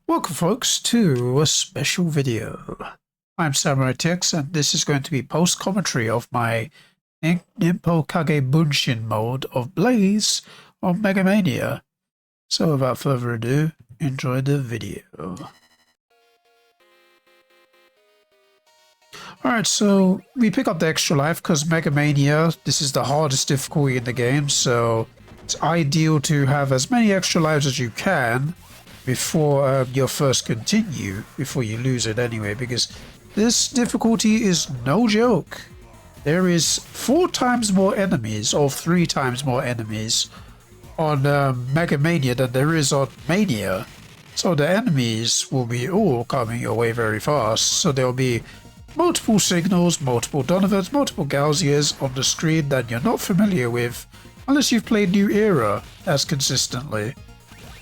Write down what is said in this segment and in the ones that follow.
Welcome folks to a special video. I'm SamuraiT-X and this is going to be post-commentary of my Nimpo Kage Bunshin mode of Blaze on MegaMania. So without further ado, enjoy the video. Alright, so we pick up the extra life because MegaMania, this is the hardest difficulty in the game, so it's ideal to have as many extra lives as you can before your first continue, before you lose it anyway, because this difficulty is no joke. There is 4 times more enemies, or 3 times more enemies on MegaMania than there is on Mania. So the enemies will be all coming your way very fast, so there will be multiple signals, multiple Donovans, multiple Gauziers on the screen that you're not familiar with, unless you've played New Era as consistently.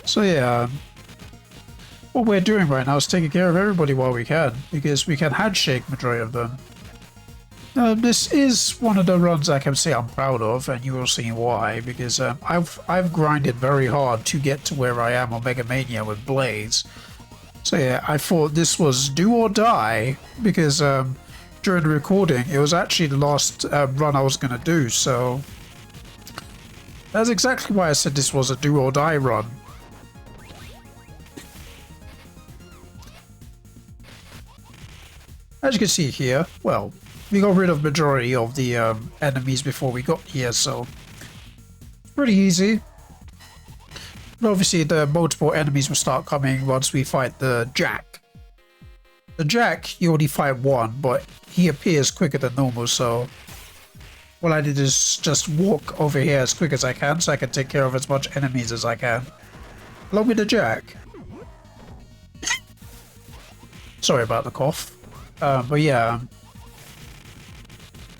So yeah, what we're doing right now is taking care of everybody while we can, because we can handshake majority of them. This is one of the runs I can say I'm proud of, and you will see why, because I've grinded very hard to get to where I am on MegaMania with Blaze. So yeah, I thought this was do or die, because during the recording it was actually the last run I was going to do, so that's exactly why I said this was a do or die run. As you can see here, well, we got rid of majority of the enemies before we got here, so it's pretty easy. But obviously the multiple enemies will start coming once we fight the Jack. The Jack, you only fight one, but he appears quicker than normal, so what I did is just walk over here as quick as I can so I can take care of as much enemies as I can. Along with the Jack. Sorry about the cough. But yeah,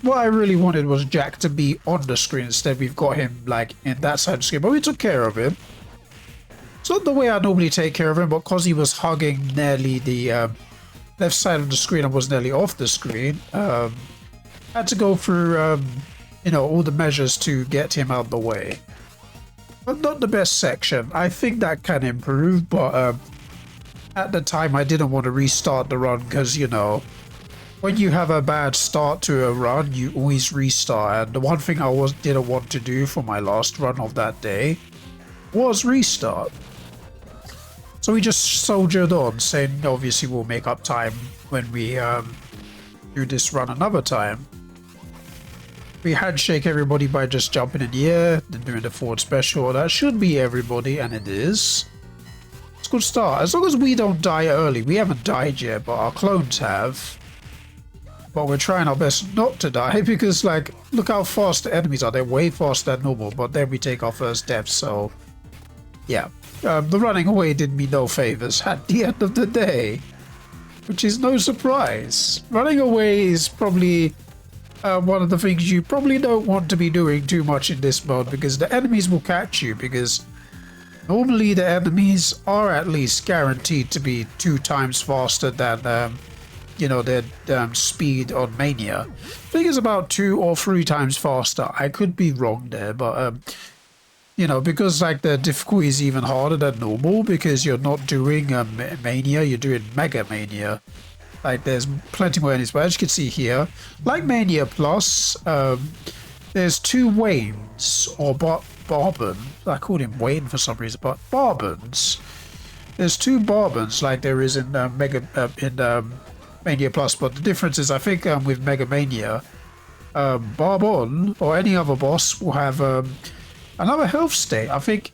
what I really wanted was Jack to be on the screen. Instead we've got him like in that side of the screen, but we took care of him. It's not the way I normally take care of him, but because he was hugging nearly the left side of the screen and was nearly off the screen, I had to go through you know, all the measures to get him out of the way. But not the best section. I think that can improve, but at the time I didn't want to restart the run because, you know, when you have a bad start to a run, you always restart. And the one thing I didn't want to do for my last run of that day was restart. So we just soldiered on, saying obviously we'll make up time when we do this run another time. We handshake everybody by just jumping in the air, then doing the forward special. That should be everybody, and it is. It's a good start. As long as we don't die early. We haven't died yet, but our clones have. But we're trying our best not to die, because like, look how fast the enemies are. They're way faster than normal, but then we take our first death, so yeah. The running away did me no favors at the end of the day, which is no surprise. Running away is probably one of the things you probably don't want to be doing too much in this mode, because the enemies will catch you, because normally the enemies are at least guaranteed to be 2 times faster than you know, their speed on Mania. I think it's about 2 or 3 times faster. I could be wrong there, but you know, because like the difficulty is even harder than normal, because you're not doing Mania, you're doing MegaMania. Like there's plenty more enemies, but as you can see here, like Mania Plus, there's 2 Waynes, or Barbon. I called him Wayne for some reason, but Barbons. There's 2 Barbons like there is in Mania Plus, but the difference is I think with MegaMania, Barbon or any other boss will have another health state. I think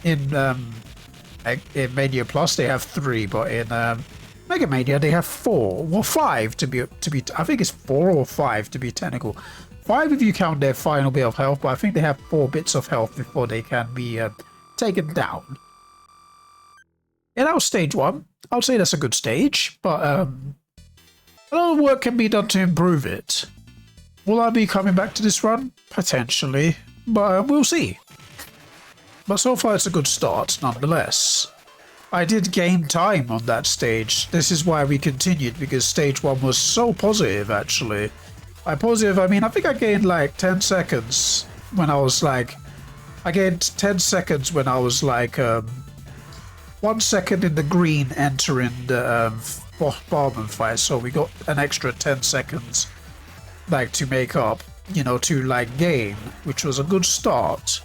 in Mania Plus they have 3, but in MegaMania they have 4, well 5 to be. I think it's 4 or 5 to be technical. 5 if you count their final bit of health, but I think they have 4 bits of health before they can be taken down. Yeah, that was stage 1. I'll say that's a good stage, but a lot of work can be done to improve it. Will I be coming back to this run? Potentially, but we'll see. But so far it's a good start nonetheless. I did gain time on that stage. This is why we continued, because stage 1 was so positive actually. By positive I mean I think I gained like 10 seconds when I was like... I gained 10 seconds when I was like 1 second in the green entering the barman fight, so we got an extra 10 seconds like to make up, you know, to like gain, which was a good start.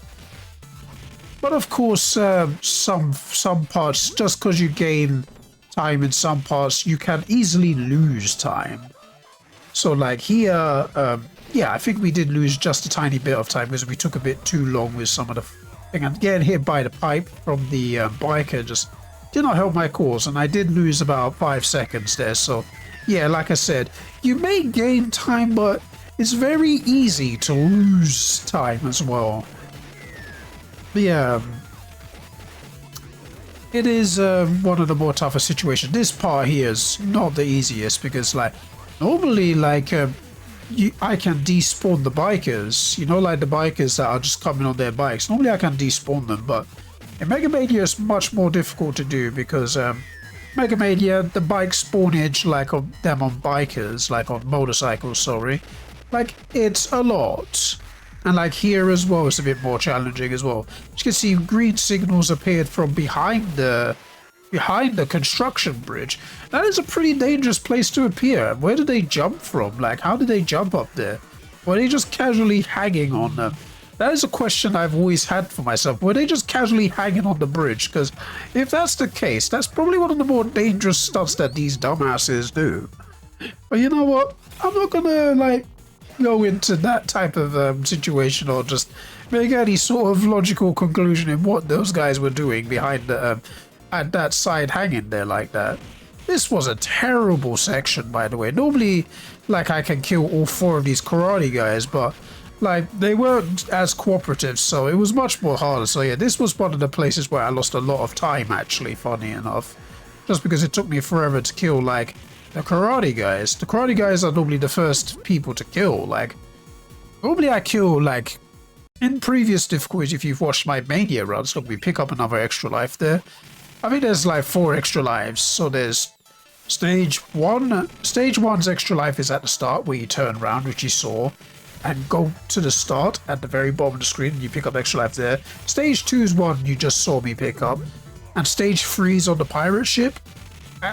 But of course, some parts, just because you gain time in some parts, you can easily lose time. So like here, yeah, I think we did lose just a tiny bit of time because we took a bit too long with some of the thing. And getting hit by the pipe from the biker just did not help my cause, and I did lose about 5 seconds there. So yeah, like I said, you may gain time, but it's very easy to lose time as well. But yeah, it is one of the more tougher situations. This part here is not the easiest because like normally like I can despawn the bikers, you know, like the bikers that are just coming on their bikes. Normally I can despawn them, but in MegaMania it's much more difficult to do because MegaMania, the bike spawnage like of them on bikers, like on motorcycles, sorry, like it's a lot. And like here as well, it's a bit more challenging as well. As you can see, green signals appeared from behind the construction bridge. That is a pretty dangerous place to appear. Where did they jump from? Like, how did they jump up there? Were they just casually hanging on them? That is a question I've always had for myself. Were they just casually hanging on the bridge? Because if that's the case, that's probably one of the more dangerous stunts that these dumbasses do. But you know what? I'm not gonna like go into that type of situation or just make any sort of logical conclusion in what those guys were doing behind the at that side hanging there like that. This was a terrible section, by the way. Normally, like, I can kill all 4 of these karate guys, but like they weren't as cooperative, so it was much more harder. So yeah, this was one of the places where I lost a lot of time, actually, funny enough, just because it took me forever to kill like the karate guys. The karate guys are normally the first people to kill. Like, normally I kill, like, in previous difficulties, if you've watched my Mania runs, look, we pick up another extra life there. I think there's like 4 extra lives. So there's stage 1. Stage 1's extra life is at the start where you turn around, which you saw, and go to the start at the very bottom of the screen and you pick up extra life there. Stage 2's one you just saw me pick up. And stage 3's on the pirate ship.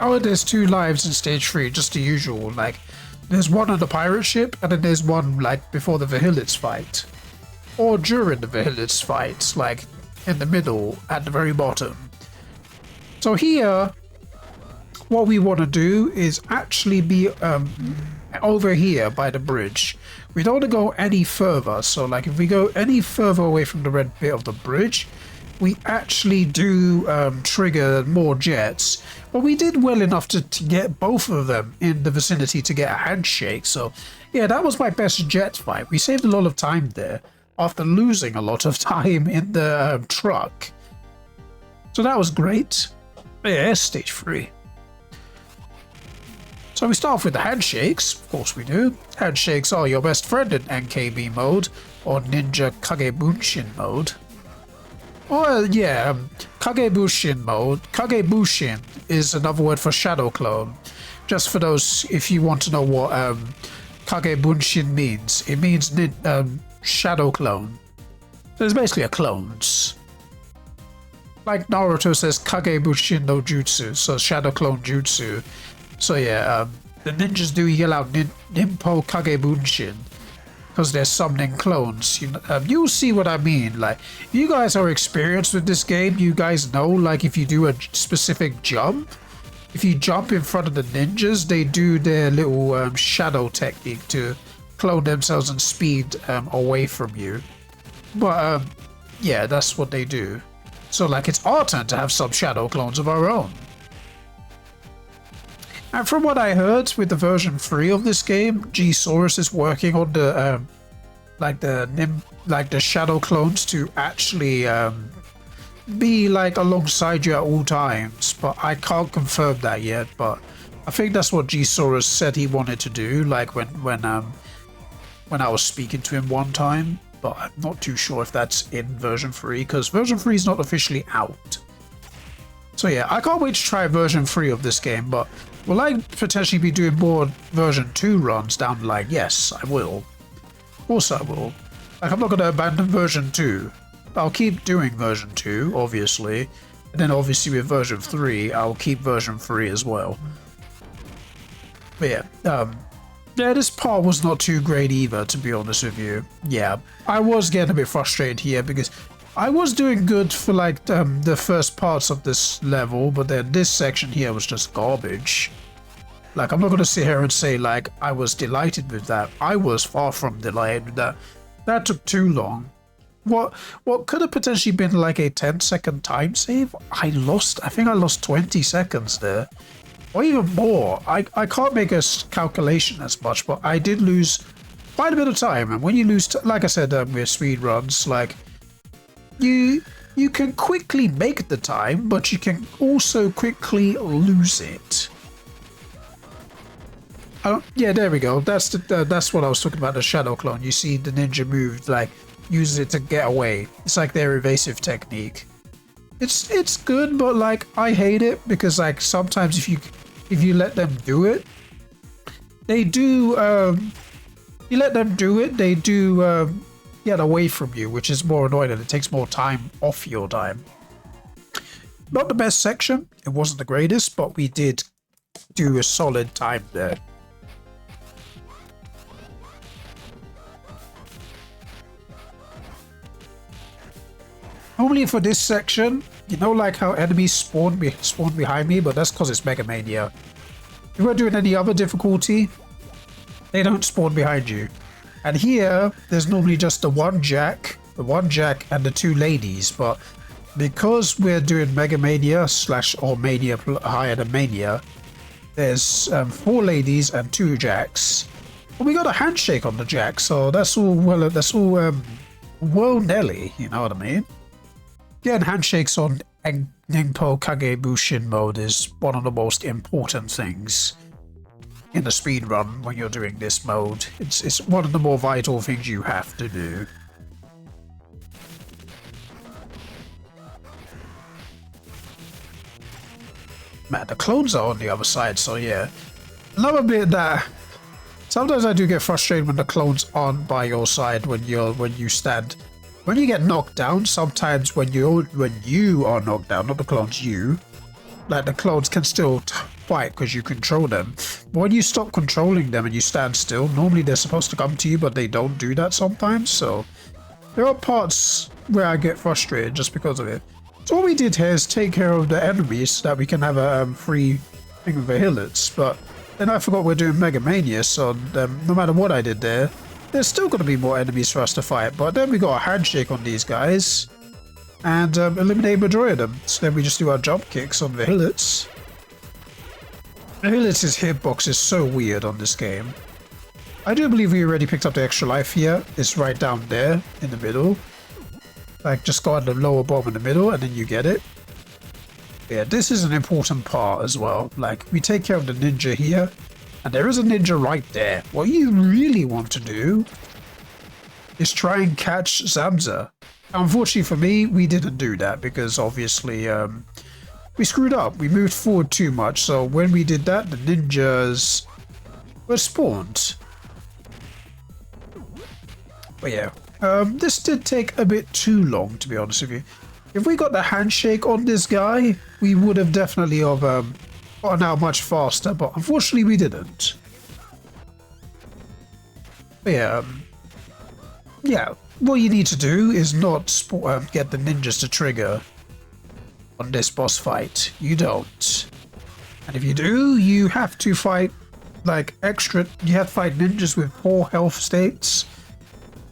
Oh, there's 2 lives in stage 3, just the usual. Like, there's one on the pirate ship, and then there's one like before the Vahilits fight, or during the Vahilits fight, like in the middle at the very bottom. So here, what we want to do is actually be over here by the bridge. We don't want to go any further. So like if we go any further away from the red bit of the bridge, we actually do trigger more jets. But we did well enough to get both of them in the vicinity to get a handshake. So yeah, that was my best jet fight. We saved a lot of time there after losing a lot of time in the truck. So that was great. Yeah, stage 3. So we start off with the handshakes. Of course we do. Handshakes are your best friend in NKB mode or Ninja Kagebushin mode. Well, yeah, Kagebushin mode. Kagebushin is another word for shadow clone. Just for those, if you want to know what Kagebushin means, it means shadow clone. So it's basically a clones. Like Naruto says, Kagebushin no Jutsu, so shadow clone jutsu. So yeah, the ninjas do yell out Nimpo Kagebushin because they're summoning clones. You'll see what I mean. Like, if you guys are experienced with this game, you guys know, like, if you do a specific jump, if you jump in front of the ninjas, they do their little shadow technique to clone themselves and speed away from you. But yeah, that's what they do. So like, it's our turn to have some shadow clones of our own. And from what I heard, with the version 3 of this game, G-Saurus is working on the the shadow clones to actually be like alongside you at all times. But I can't confirm that yet. But I think that's what G-Saurus said he wanted to do. Like when I was speaking to him one time. But I'm not too sure if that's in version 3 because version 3 is not officially out. So yeah, I can't wait to try version 3 of this game, but will I potentially be doing more version 2 runs down the line? Yes, I will. Of course I will. Like, I'm not going to abandon version 2. I'll keep doing version 2, obviously. And then obviously with version 3, I'll keep version 3 as well. But yeah, this part was not too great either, to be honest with you. Yeah, I was getting a bit frustrated here because I was doing good for like the first parts of this level, but then this section here was just garbage. Like, I'm not going to sit here and say like I was delighted with that. I was far from delighted with that. That took too long. What could have potentially been like a 10-second time save? I think I lost 20 seconds there. Or even more. I can't make a calculation as much, but I did lose quite a bit of time. And when you lose, like I said with speed runs, like you can quickly make the time, but you can also quickly lose it. Yeah, there we go. That's what I was talking about. The shadow clone. You see the ninja move, like uses it to get away. It's like their evasive technique. It's good, but like I hate it because like sometimes if you let them do it, they do. You let them do it, they do get away from you, which is more annoying and it takes more time off your time. Not the best section. It wasn't the greatest, but we did do a solid time there. Only for this section, you know, like how enemies spawn behind me, but that's because it's MegaMania. If we're doing any other difficulty, they don't spawn behind you. And here, there's normally just the one Jack and the two ladies, but because we're doing MegaMania / or Mania higher than Mania, there's 4 ladies and 2 Jacks. But we got a handshake on the Jack, so that's all well Nelly, you know what I mean? Getting handshakes on Ningpo Kage Bushin mode is one of the most important things in the speedrun when you're doing this mode. It's one of the more vital things you have to do. Man, the clones are on the other side, so yeah. Another bit that sometimes I do get frustrated when the clones aren't by your side when you stand. When you get knocked down, sometimes when you are knocked down, not the clones, like the clones can still fight because you control them. But when you stop controlling them and you stand still, normally they're supposed to come to you, but they don't do that sometimes. So there are parts where I get frustrated just because of it. So what we did here is take care of the enemies so that we can have a free thing of the hillets. But then I forgot we're doing MegaMania, so no matter what I did there, there's still going to be more enemies for us to fight. But then we got a handshake on these guys and eliminate majority of them. So then we just do our jump kicks on the hillets. The hillets' hitbox is so weird on this game. I do believe we already picked up the extra life here. It's right down there in the middle. Like, just go on the lower bomb in the middle and then you get it. Yeah, this is an important part as well. Like, we take care of the ninja here. And there is a ninja right there. What you really want to do is try and catch Zamza. Unfortunately for me, we didn't do that because obviously we screwed up. We moved forward too much. So when we did that, the ninjas were spawned. But yeah, this did take a bit too long, to be honest with you. If we got the handshake on this guy, we would have definitely gotten out much faster, but unfortunately we didn't. But yeah, what you need to do is not get the ninjas to trigger on this boss fight. You don't. And if you do, you have to fight like extra. You have to fight ninjas with 4 health states.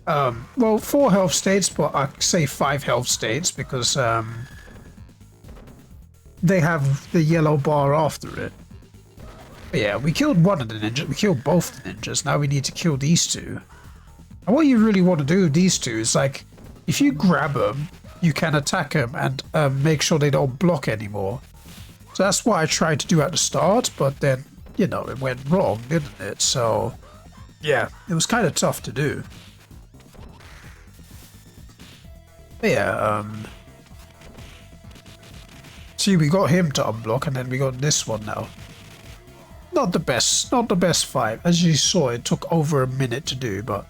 Well, 4 health states, but I say 5 health states because they have the yellow bar after it. But yeah, we killed one of the ninjas. We killed both the ninjas. Now we need to kill these 2. And what you really want to do with these 2 is like, if you grab them, you can attack them and make sure they don't block anymore. So that's what I tried to do at the start, but then, you know, it went wrong, didn't it? So yeah, it was kind of tough to do. But yeah, see, we got him to unblock, and then we got this one now. Not the best fight. As you saw, it took over a minute to do, but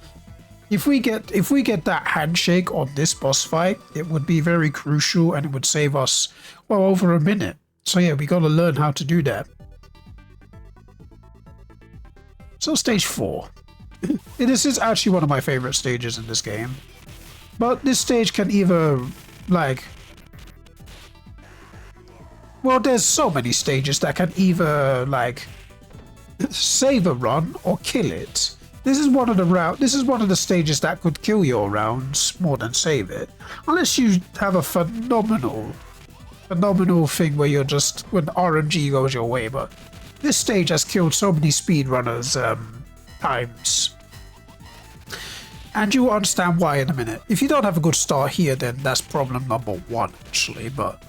If we get that handshake on this boss fight, it would be very crucial and it would save us, well, over a minute. So yeah, we gotta learn how to do that. So stage 4. This is actually one of my favorite stages in this game. But this stage can either, like... Well, there's so many stages that can either, like, save a run or kill it. This is one of the stages that could kill your rounds more than save it. Unless you have a phenomenal thing where you're just, when RNG goes your way, but this stage has killed so many speedrunners times. And you will understand why in a minute. If you don't have a good start here, then that's problem number 1 actually, but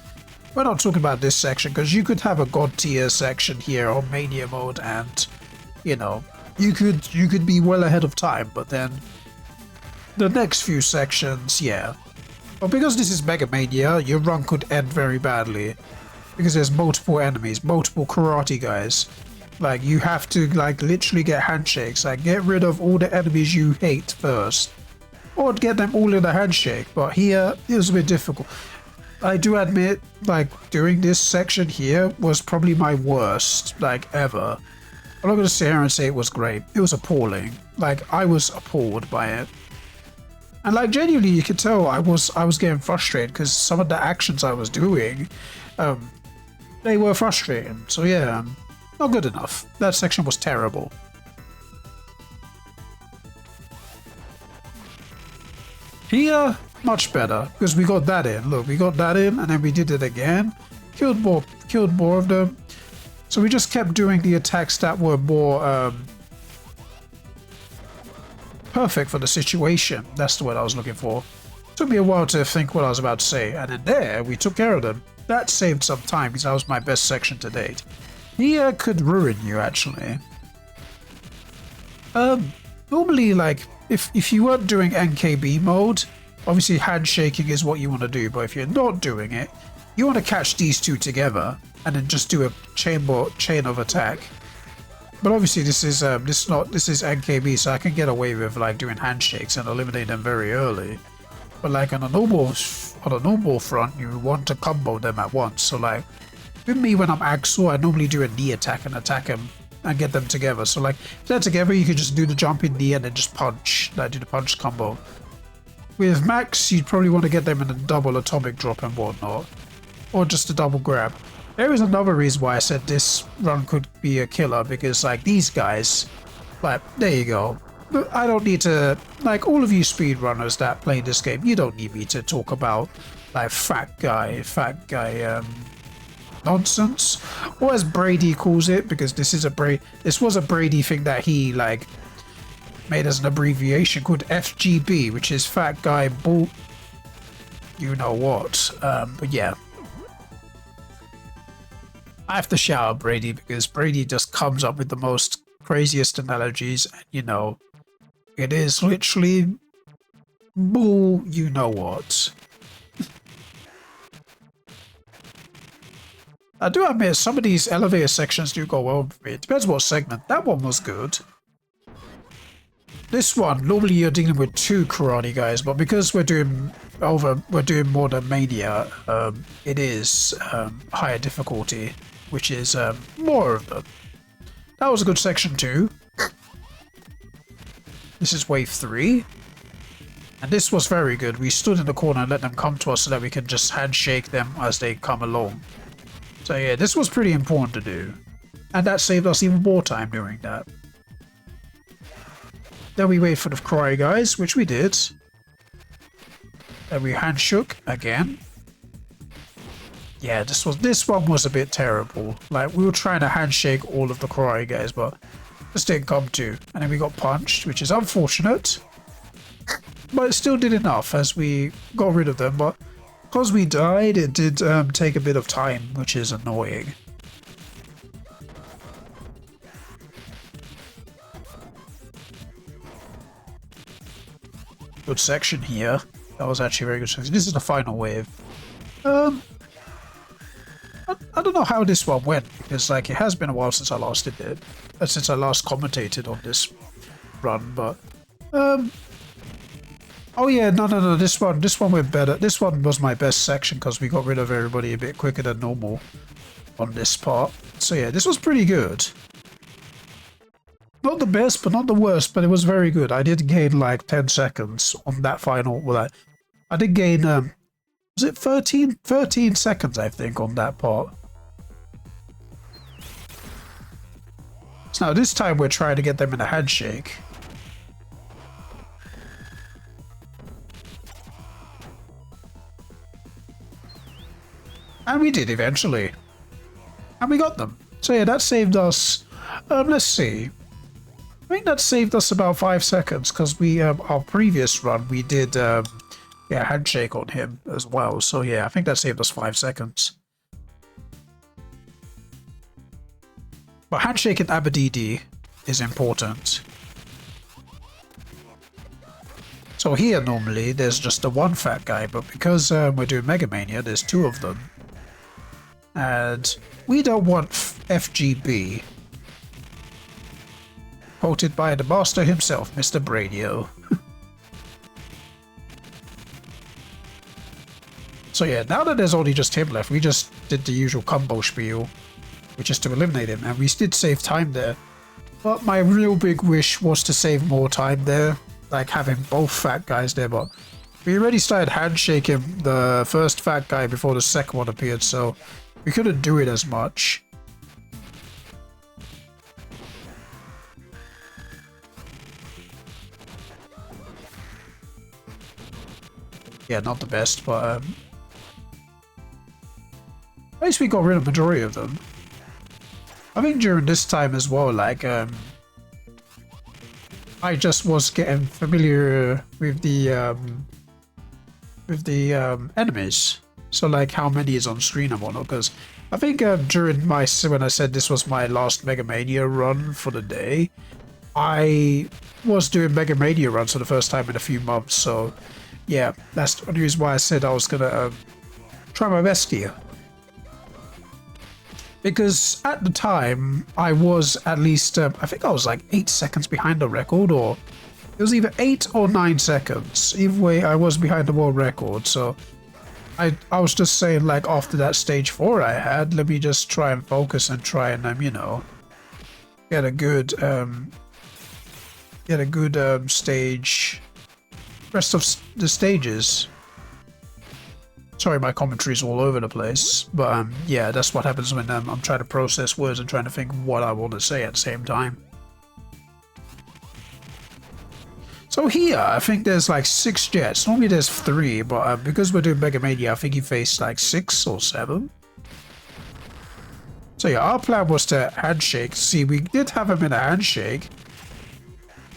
we're not talking about this section because you could have a god tier section here or mania mode and, you know, you could be well ahead of time, but then the next few sections, yeah. But because this is MegaMania, your run could end very badly because there's multiple enemies, multiple karate guys. Like, you have to, like, literally get handshakes. Like, get rid of all the enemies you hate first, or get them all in a handshake. But here, it was a bit difficult. I do admit, like, doing this section here was probably my worst, like, ever. I'm not going to sit here and say it was great. It was appalling. Like, I was appalled by it. And, like, genuinely, you could tell I was getting frustrated because some of the actions I was doing, they were frustrating. So, yeah, not good enough. That section was terrible. Here, much better, because we got that in. Look, we got that in, and then we did it again. Killed more of them. So we just kept doing the attacks that were more perfect for the situation. That's the word I was looking for. Took me a while to think what I was about to say, and then there, we took care of them. That saved some time, because that was my best section to date. Here could ruin you, actually. Normally, like, if you weren't doing NKB mode, obviously handshaking is what you want to do, but if you're not doing it, you want to catch these two together and then just do a chain of attack. But obviously this is NKB, so I can get away with like doing handshakes and eliminate them very early. But like on a normal front, you want to combo them at once. So like with me when I'm Axel, I normally do a knee attack and attack them and get them together. So like if they're together, you can just do the jumping knee and then just punch, like do the punch combo. With Max, you'd probably want to get them in a double atomic drop and whatnot, or just a double grab. There is another reason why I said this run could be a killer, because like these guys, like there you go. But I don't need to, like all of you speedrunners that play this game, you don't need me to talk about like fat guy nonsense, or as Brady calls it, because this was a Brady thing that he like made as an abbreviation called FGB, which is fat guy bull, you know what. But yeah, I have to shout out Brady because Brady just comes up with the most craziest analogies, and you know, it is literally bull, you know what. I do admit some of these elevator sections do go well with me. It depends what segment. That one was good. This one, normally you're dealing with 2 karate guys, but because we're doing more than Mania, it is higher difficulty, which is more of them. That was a good section too. This is wave 3. And this was very good. We stood in the corner and let them come to us so that we can just handshake them as they come along. So yeah, this was pretty important to do. And that saved us even more time doing that. Then we wait for the karate guys, which we did. Then we handshook again. Yeah, this one was a bit terrible. Like, we were trying to handshake all of the karate guys, but this didn't come to. And then we got punched, which is unfortunate. But it still did enough as we got rid of them. But because we died, it did take a bit of time, which is annoying. Good section here. That was actually a very good section. This is the final wave. I don't know how this one went, because like it has been a while since I last did it, since I last commentated on this run, but Oh yeah, no. This one went better. This one was my best section because we got rid of everybody a bit quicker than normal on this part. So yeah, this was pretty good. Not the best, but not the worst, but it was very good. I did gain like 10 seconds on that final. Well, I did gain, was it 13 seconds, I think, on that part. So now this time we're trying to get them in a handshake. And we did eventually. And we got them. So yeah, that saved us, let's see. I think that saved us about 5 seconds because we, our previous run, we did, yeah, handshake on him as well. So yeah, I think that saved us 5 seconds. But handshake in Abadidi is important. So here normally there's just the one fat guy, but because we're doing MegaMania, there's 2 of them. And we don't want FGB. Quoted by the master himself, Mr. Bradio. So yeah, now that there's only just him left, we just did the usual combo spiel, which is to eliminate him, and we did save time there. But my real big wish was to save more time there, like having both fat guys there, but we already started handshaking the first fat guy before the second one appeared, so we couldn't do it as much. Yeah, not the best, but at least we got rid of the majority of them. I think during this time as well, like, I just was getting familiar with the enemies. So like how many is on screen and whatnot, because I think during my, when I said this was my last MegaMania run for the day, I was doing MegaMania runs for the first time in a few months, so yeah, that's the only reason why I said I was gonna try my best here. Because at the time, I was at least, I think I was like 8 seconds behind the record, or it was either 8 or 9 seconds. Either way, I was behind the world record, so I was just saying, like, after that stage 4 I had, let me just try and focus and try and, you know, get a good stage, rest of the stages. Sorry, my commentary's all over the place, but yeah, that's what happens when I'm trying to process words and trying to think what I want to say at the same time. So here, I think there's like 6 jets. Normally there's 3, but because we're doing MegaMania, I think he faced like 6 or 7. So yeah, our plan was to handshake. See, we did have him in a handshake.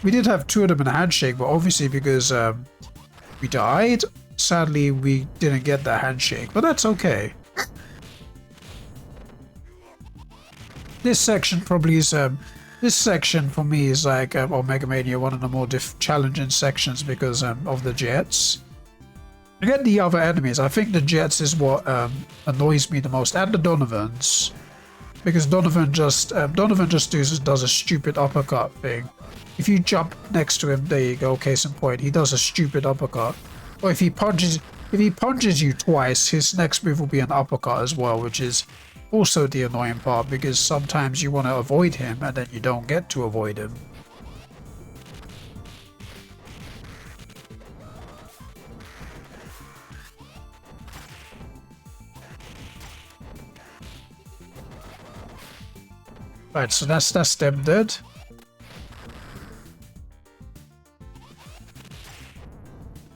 We did have 2 of them in a handshake, but obviously because we died, sadly we didn't get that handshake, but that's okay. This section probably is this section for me is like on MegaMania one of the more challenging sections because of the jets. Again, the other enemies, I think the jets is what annoys me the most, and the Donovans, because Donovan just does a stupid uppercut thing. If you jump next to him, there you go, case in point, he does a stupid uppercut. Or if he punches you twice, his next move will be an uppercut as well, which is also the annoying part, because sometimes you want to avoid him and then you don't get to avoid him. Right, so that's them dead.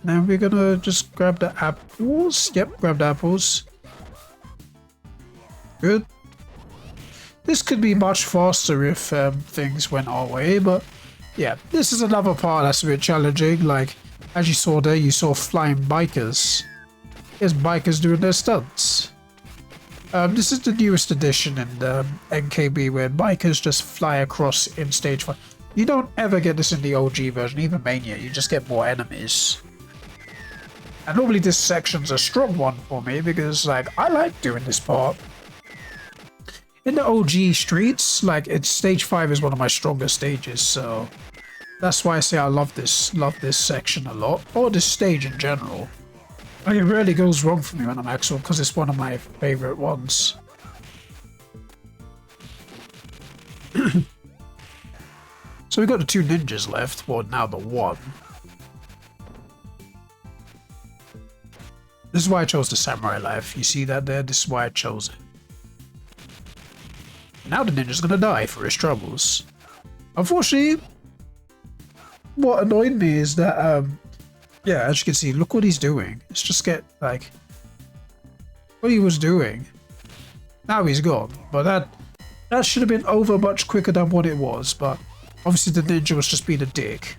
Now we're gonna just grab the apples. Yep, grab the apples. Good. This could be much faster if things went our way, but yeah, this is another part that's a bit challenging. Like, as you saw there, you saw flying bikers. Here's bikers doing their stunts. This is the newest edition in NKB where bikers just fly across in stage 5. You don't ever get this in the OG version, even Mania, you just get more enemies. And normally this section's a strong one for me because, like, I like doing this part. In the OG streets, like, stage 5 is one of my strongest stages, so That's why I say I love this section a lot, or this stage in general. Like, it rarely goes wrong for me when I'm Axel, because it's one of my favorite ones. So we got the 2 ninjas left, well now the 1. This is why I chose the samurai life. You see that there? This is why I chose it. Now the ninja's gonna die for his troubles. Unfortunately, what annoyed me is that, yeah, as you can see, look what he's doing. It's just like, what he was doing. Now he's gone. But that should have been over much quicker than what it was, but obviously the ninja was just being a dick.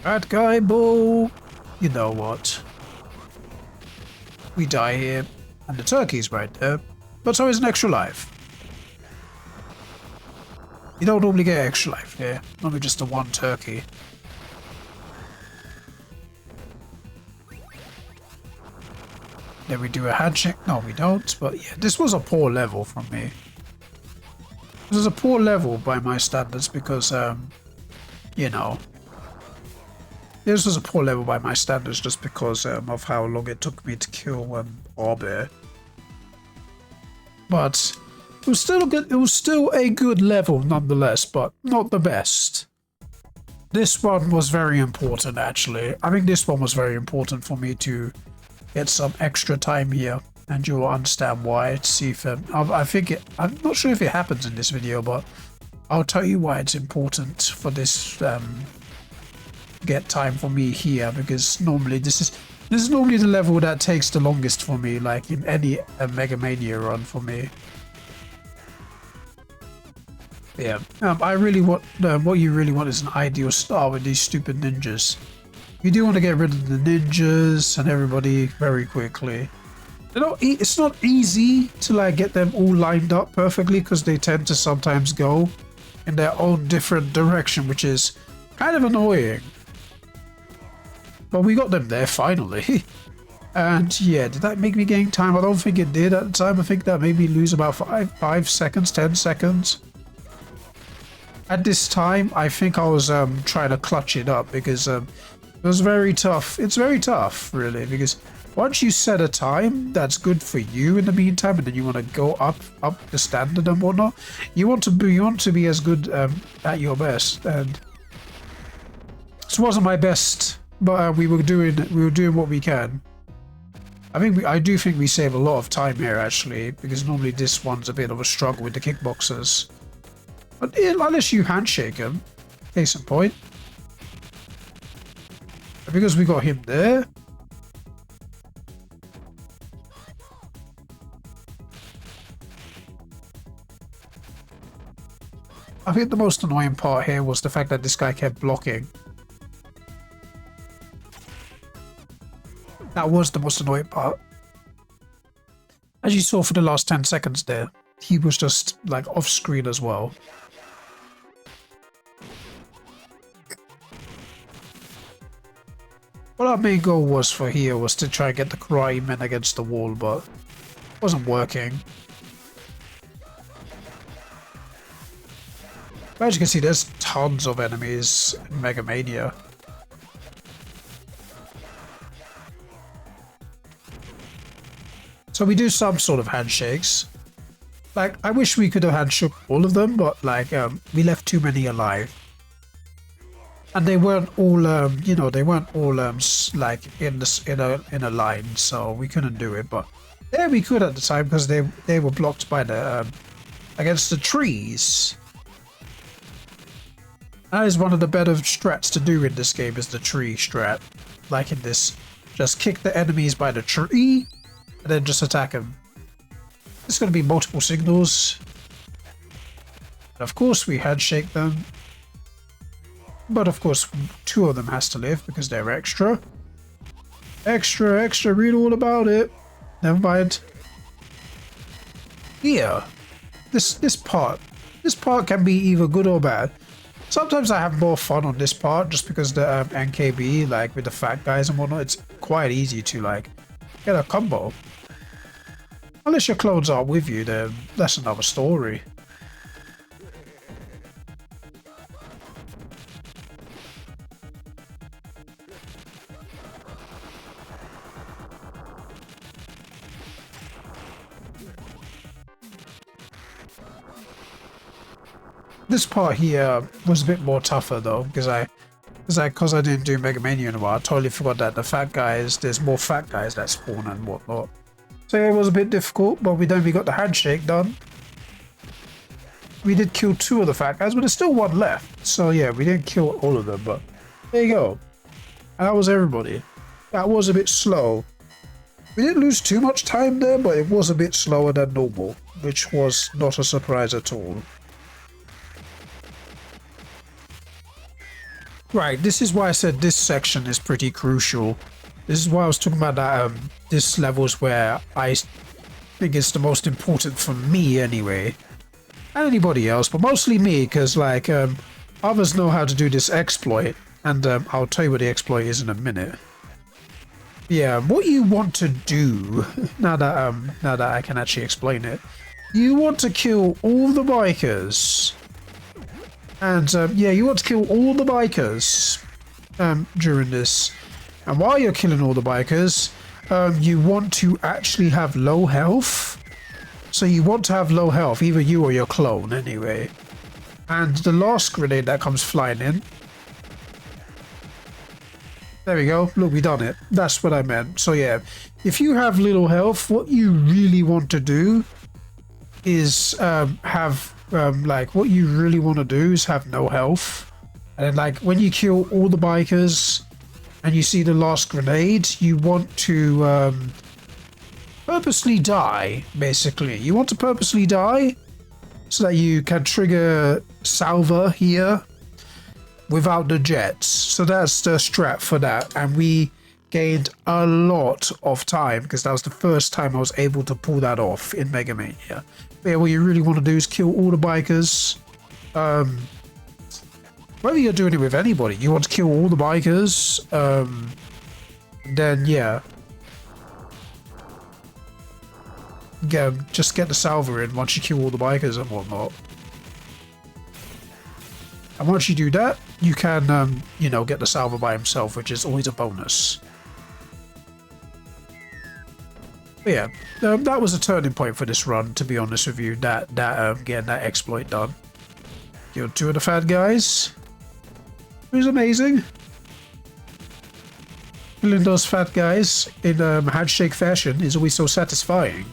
That guy, bull. You know what? We die here. And the turkey's right there. But so is an extra life. You don't normally get extra life here. Normally just the 1 turkey. Then we do a handshake. No, we don't. But yeah, this was a poor level from me. This was a poor level by my standards because, you know, this was a poor level by my standards just because of how long it took me to kill Arbe. But it was still good. It was still a good level nonetheless, but not the best. This one was very important, actually. I think this one was very important for me to get some extra time here, and you will understand why. To see if I think it. I'm not sure if it happens in this video, but I'll tell you why it's important for this. Get time for me here, because normally this is normally the level that takes the longest for me, like in any MegaMania run for me. Yeah, I really want what you really want is an ideal start with these stupid ninjas. You do want to get rid of the ninjas and everybody very quickly. You know, it's not easy to like get them all lined up perfectly because they tend to sometimes go in their own different direction, which is kind of annoying. But we got them there finally. And yeah, did that make me gain time? I don't think it did at the time. I think that made me lose about 5 seconds, 10 seconds. At this time, I think I was trying to clutch it up because it was very tough. It's very tough, really, because once you set a time that's good for you in the meantime, and then you want to go up the standard and whatnot, you want to be as good at your best. And this wasn't my best, but we were doing what we can. I do think we save a lot of time here actually, because normally this one's a bit of a struggle with the kickboxers. But unless you handshake him, case in point. Because we got him there. I think the most annoying part here was the fact that this guy kept blocking. That was the most annoying part. As you saw for the last 10 seconds there, he was just like off screen as well. What our main goal was for here was to try and get the karate men against the wall, but it wasn't working. But as you can see, there's tons of enemies in MegaMania. So we do some sort of handshakes. Like, I wish we could have handshook all of them, but like, we left too many alive. And they weren't all, you know, they weren't all like in a line, so we couldn't do it. But yeah, we could at the time because they were blocked by the against the trees. That is one of the better strats to do in this game, is the tree strat. Like in this, just kick the enemies by the tree and then just attack them. There's going to be multiple signals. And of course we handshake them. But of course 2 of them has to live because they're extra. Extra, read all about it. Never mind. Here, this part can be either good or bad. Sometimes I have more fun on this part just because the NKB, like with the fat guys and whatnot, it's quite easy to like get a combo. Unless your clones are with you, then that's another story. This part here was a bit more tougher though, because I didn't do MegaMania in a while. I totally forgot that there's more fat guys that spawn and whatnot. So yeah, it was a bit difficult, but we got the handshake done. We did kill 2 of the fat guys, but there's still 1 left. So yeah, we didn't kill all of them, but there you go. And that was everybody. That was a bit slow. We didn't lose too much time there, but it was a bit slower than normal, which was not a surprise at all. Right, this is why I said this section is pretty crucial. This is why I was talking about that this level's where I think it's the most important for me anyway. And anybody else, but mostly me, because like others know how to do this exploit, and I'll tell you what the exploit is in a minute. Yeah, what you want to do now that I can actually explain it, you want to kill all the bikers. And yeah, you want to kill all the bikers during this. And while you're killing all the bikers, you want to actually have low health. So you want to have low health, either you or your clone anyway. And the last grenade that comes flying in. There we go. Look, we done it. That's what I meant. So yeah, if you have little health, what you really want to do is what you really want to do is have no health. And then like when you kill all the bikers and you see the last grenade, you want to purposely die, basically. You want to purposely die so that you can trigger salva here without the jets. So that's the strat for that. And we gained a lot of time because that was the first time I was able to pull that off in MegaMania. But yeah, what you really want to do is kill all the bikers. Whether you're doing it with anybody, you want to kill all the bikers. Then yeah, just get the salva in once you kill all the bikers and whatnot. And once you do that, you can you know, get the salva by himself, which is always a bonus. But yeah, that was a turning point for this run, to be honest with you, getting that exploit done. Killed 2 of the fat guys. It was amazing. Killing those fat guys in handshake fashion is always so satisfying.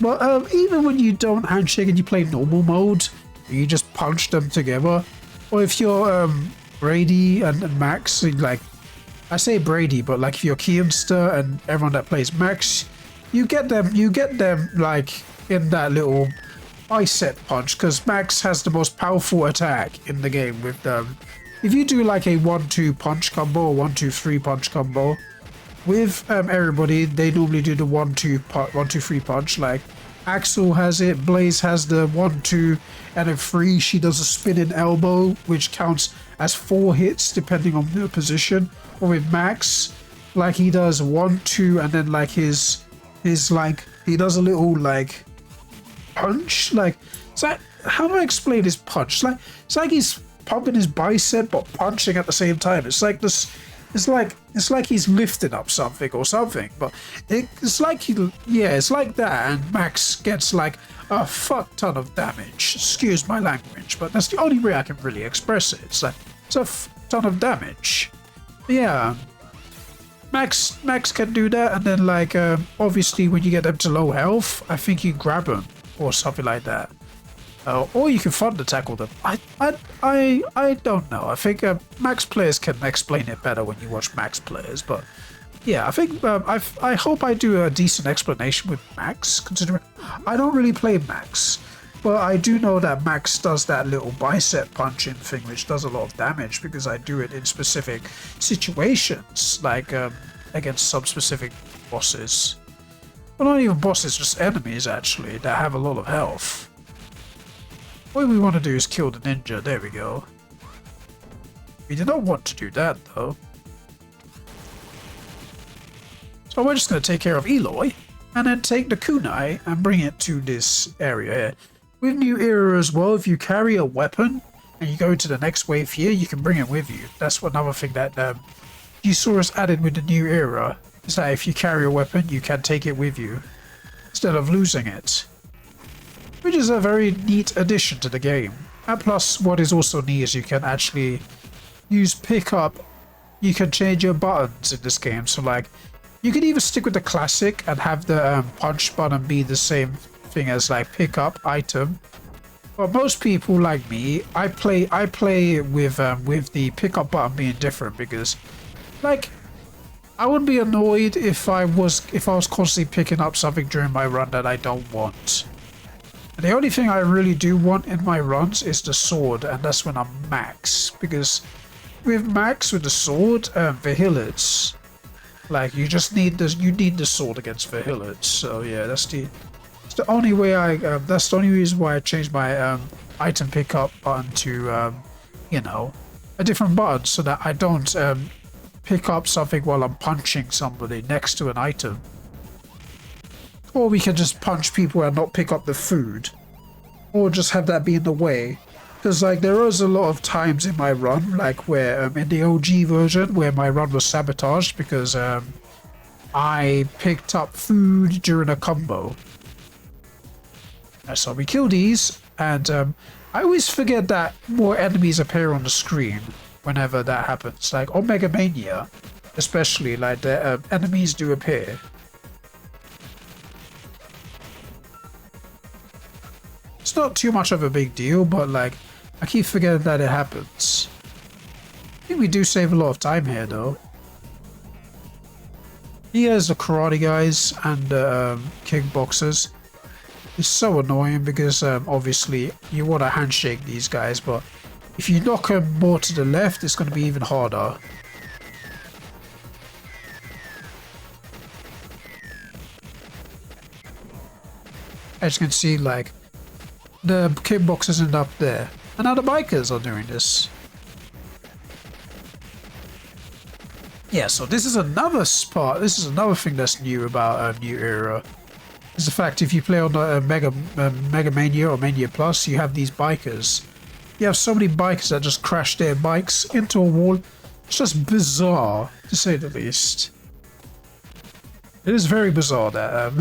But even when you don't handshake and you play normal mode, you just punch them together. Or if you're Brady and Max, like, I say Brady, but like if you're Keemster and everyone that plays Max, you get them like in that little bicep punch, because Max has the most powerful attack in the game with if you do like a 1-2 punch combo or 1-2-3 punch combo with everybody, they normally do the 1-2-3 punch. Like Axel has it, Blaze has the 1-2 and a 3. She does a spinning elbow, which counts as 4 hits depending on the position. Or with Max, like he does 1-2 and then like his like he does a little like punch. Like, it's like, how do I explain his punch? Like, it's like he's pumping his bicep but punching at the same time. It's like this. It's like he's lifting up something or something, but it's like it's like that, and Max gets like a fuck ton of damage. Excuse my language, but that's the only way I can really express it. It's like it's a ton of damage. Yeah, Max can do that, and then like obviously when you get them to low health, I think you grab them or something like that. Or you can thunder tackle them. I don't know. I think Max players can explain it better when you watch Max players. But yeah, I think I hope I do a decent explanation with Max, considering I don't really play Max. But I do know that Max does that little bicep punching thing, which does a lot of damage because I do it in specific situations, like against some specific bosses. Well, not even bosses, just enemies actually that have a lot of health. What we want to do is kill the ninja. There we go. We did not want to do that, though. So we're just going to take care of Eloy. and then take the kunai and bring it to this area here. With New Era as well, if you carry a weapon and you go to the next wave here, you can bring it with you. That's another thing that Usaurus added with the New Era, is that if you carry a weapon, you can take it with you instead of losing it, which is a very neat addition to the game. And plus, what is also neat is you can actually use pickup. You can change your buttons in this game, so like you can either stick with the classic and have the punch button be the same thing as like pickup item, but most people like me, I play with the pickup button being different, because like I would be annoyed if I was constantly picking up something during my run that I don't want. And the only thing I really do want in my runs is the sword, and that's when I'm max, because with max with the sword, the hillets, like you just need this. You need the sword against the hillets. So yeah, that's the only way that's the only reason why I changed my item pickup button to you know, a different button, so that I don't pick up something while I'm punching somebody next to an item. Or we can just punch people and not pick up the food, or just have that be in the way. Because like there was a lot of times in my run, like where in the OG version, where my run was sabotaged because I picked up food during a combo. So we kill these, and I always forget that more enemies appear on the screen whenever that happens. Like on MegaMania, especially, like the enemies do appear. It's not too much of a big deal, but like I keep forgetting that it happens. I think we do save a lot of time here though. Here's the karate guys and kickboxers. It's so annoying because obviously you want to handshake these guys, but if you knock them more to the left, it's going to be even harder. As you can see, like the kickboxers end up there, and now the bikers are doing this. Yeah, so this is another spot. This is another thing that's new about New Era. Is the fact if you play on MegaMania or Mania Plus, you have these bikers. You have so many bikers that just crash their bikes into a wall. It's just bizarre, to say the least. It is very bizarre that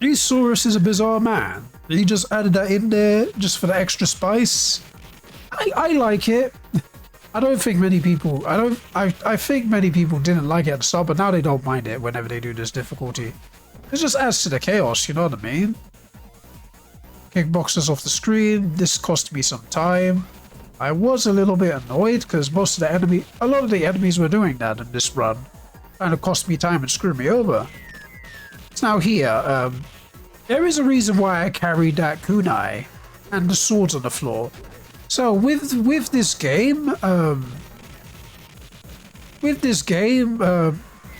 Usaurus is a bizarre man. He just added that in there just for the extra spice. I like it. I don't think many people. I think many people didn't like it at the start, but now they don't mind it whenever they do this difficulty. It just adds to the chaos, you know what I mean? Kickboxers off the screen. This cost me some time. I was a little bit annoyed because a lot of the enemies were doing that in this run, and it cost me time and screwed me over. It's now here. There is a reason why I carried that kunai and the swords on the floor. So with this game,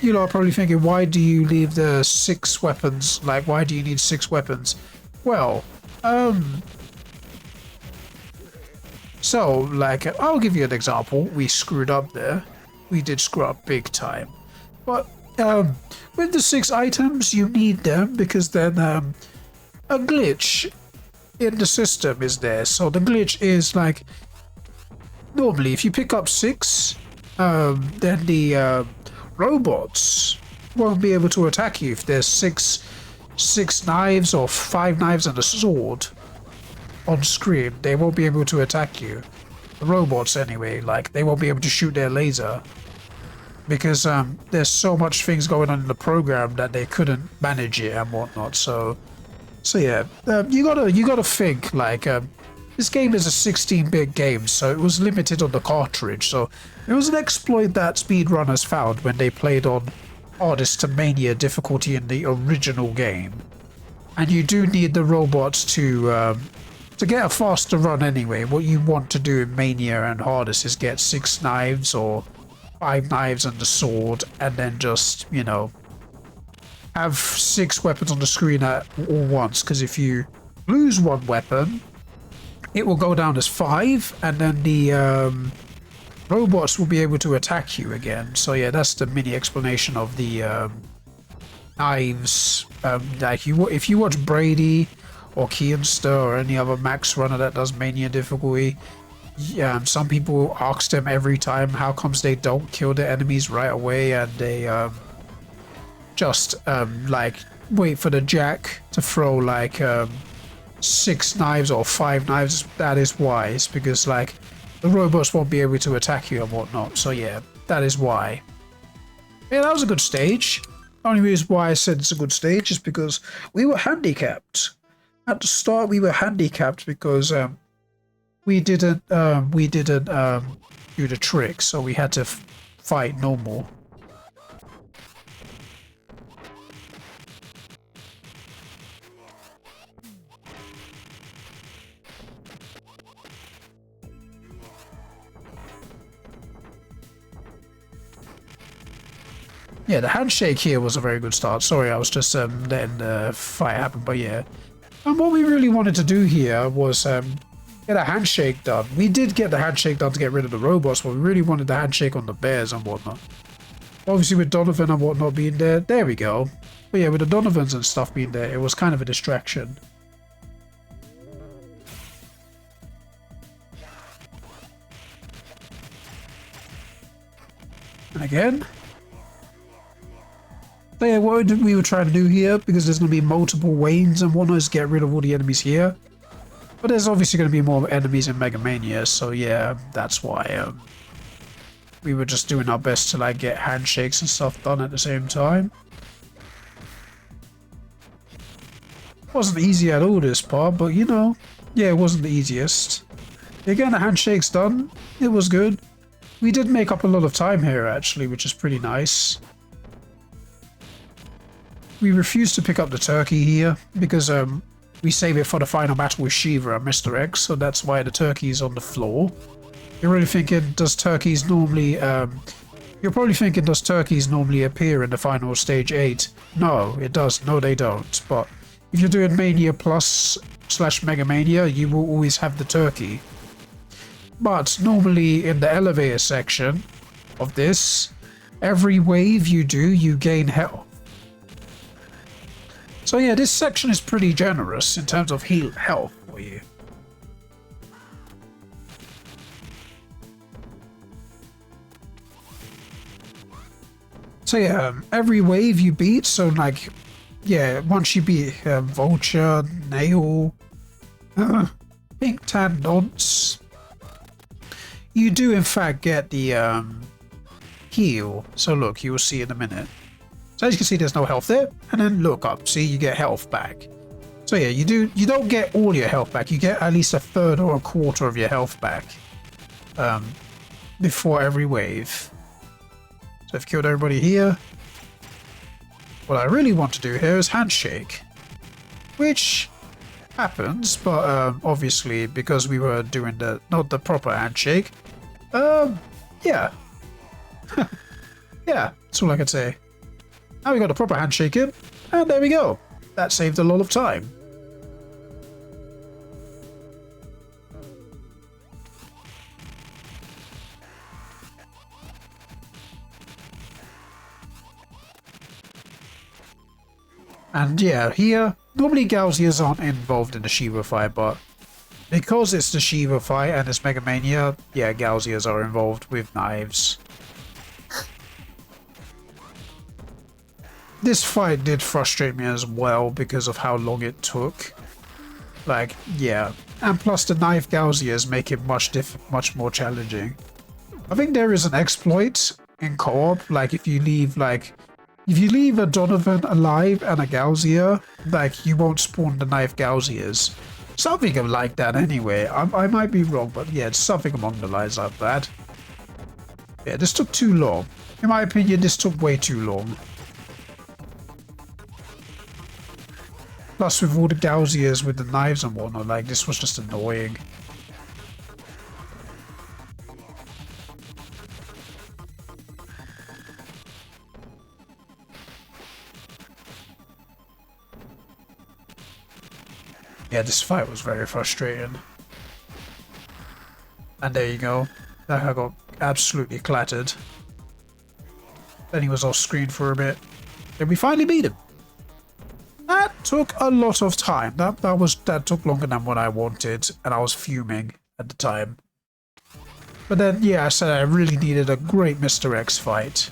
you know, I'm probably thinking, why do you leave the 6 weapons? Like, why do you need 6 weapons? Well, so, like, I'll give you an example. We screwed up there. We did screw up big time. But, with the 6 items, you need them because then, a glitch in the system is there. So the glitch is, like, normally if you pick up 6, then the, robots won't be able to attack you if there's six knives or 5 knives and a sword on screen. They won't be able to attack you. The robots anyway, like they won't be able to shoot their laser because there's so much things going on in the program that they couldn't manage it and whatnot. So yeah, you gotta think like this game is a 16-bit game, so it was limited on the cartridge. So it was an exploit that speedrunners found when they played on hardest to mania difficulty in the original game. And you do need the robots to get a faster run anyway. What you want to do in mania and hardest is get 6 knives or 5 knives and the sword, and then just, you know, have 6 weapons on the screen at all once. Because if you lose 1 weapon, it will go down as 5, and then the robots will be able to attack you again. So yeah, that's the mini explanation of the knives. Like if you watch Brady or Keemster or any other max runner that does Mania difficulty, some people ask them every time how comes they don't kill the enemies right away, and they just like wait for the Jack to throw like 6 knives or 5 knives. That is why. It's because like the robots won't be able to attack you and whatnot. So yeah, that is why. Yeah, that was a good stage. The only reason why I said it's a good stage is because we were handicapped. At the start we were handicapped because we didn't do the trick, so we had to fight normal. Yeah, the handshake here was a very good start. Sorry, I was just letting the fight happen, but yeah. And what we really wanted to do here was get a handshake done. We did get the handshake done to get rid of the robots, but we really wanted the handshake on the bears and whatnot. Obviously with Donovan and whatnot being there we go. But yeah, with the Donovans and stuff being there, it was kind of a distraction. And again. So yeah, what we were trying to do here, because there's going to be multiple waves and whatnot, is get rid of all the enemies here. But there's obviously going to be more enemies in MegaMania, so yeah, that's why we were just doing our best to like get handshakes and stuff done at the same time. Wasn't easy at all this part, but you know, yeah, it wasn't the easiest. Again, the handshake's done. It was good. We did make up a lot of time here actually, which is pretty nice. We refused to pick up the turkey here because we save it for the final battle with Shiva and Mr. X, so that's why the turkey's on the floor. You're really thinking, does turkeys normally you're probably thinking, does turkeys normally appear in the final stage 8? No, it does. No, they don't. But if you're doing Mania Plus / MegaMania, you will always have the turkey. But normally in the elevator section of this, every wave you do, you gain health. So yeah, this section is pretty generous in terms of health for you. So yeah, every wave you beat, so like, yeah, once you beat Vulture, Nail, Pink Tan Nonce, you do in fact get the heal. So look, you will see in a minute. So as you can see, there's no health there, and then look up, see, you get health back. So yeah, you don't get all your health back, you get at least a third or a quarter of your health back before every wave. So I've killed everybody here. What I really want to do here is handshake, which happens, but obviously because we were doing not the proper handshake, yeah. Yeah, that's all I can say. Now we got a proper handshake in, and there we go. That saved a lot of time. And yeah, here, normally Gauzias aren't involved in the Shiva fight, but because it's the Shiva fight and it's MegaMania, yeah, Gauzias are involved with knives. This fight did frustrate me as well because of how long it took. Like, yeah. And plus the knife Gauzias make it much more challenging. I think there is an exploit in co-op, like if you leave a Donovan alive and a Gauzia, like you won't spawn the knife Gauzias. Something like that anyway. I might be wrong, but yeah, it's something along the lines of that. Yeah, this took too long. In my opinion, this took way too long. Plus with all the Gauzias with the knives and whatnot, like this was just annoying. Yeah, this fight was very frustrating. And there you go. That guy got absolutely clattered. Then he was off screen for a bit. Then we finally beat him. took a lot of time. That took longer than what I wanted, and I was fuming at the time. But then, yeah, I said I really needed a great Mr. X fight.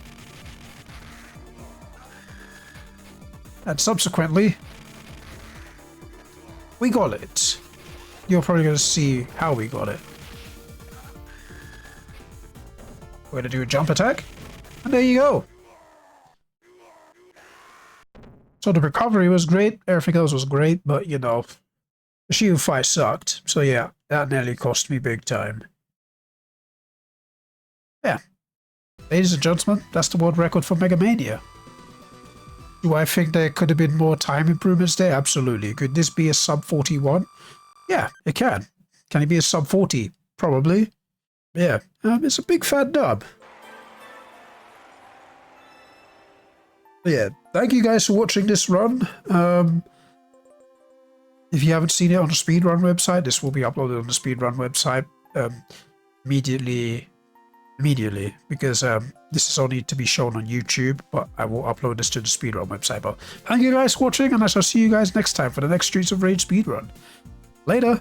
And subsequently, we got it. You're probably going to see how we got it. We're going to do a jump attack, and there you go. So the recovery was great, everything else was great, but you know, the Shiva fight sucked. So yeah, that nearly cost me big time. Yeah. Ladies and gentlemen, that's the world record for MegaMania. Do I think there could have been more time improvements there? Absolutely. Could this be a sub 41? Yeah, it can. Can it be a sub 40? Probably. Yeah, it's a big fat dub. But yeah, thank you guys for watching this run. If you haven't seen it on the speedrun website, this will be uploaded on the speedrun website immediately, because this is only to be shown on YouTube, but I will upload this to the speedrun website. But thank you guys for watching, and I shall see you guys next time for the next Streets of Rage speedrun. Later!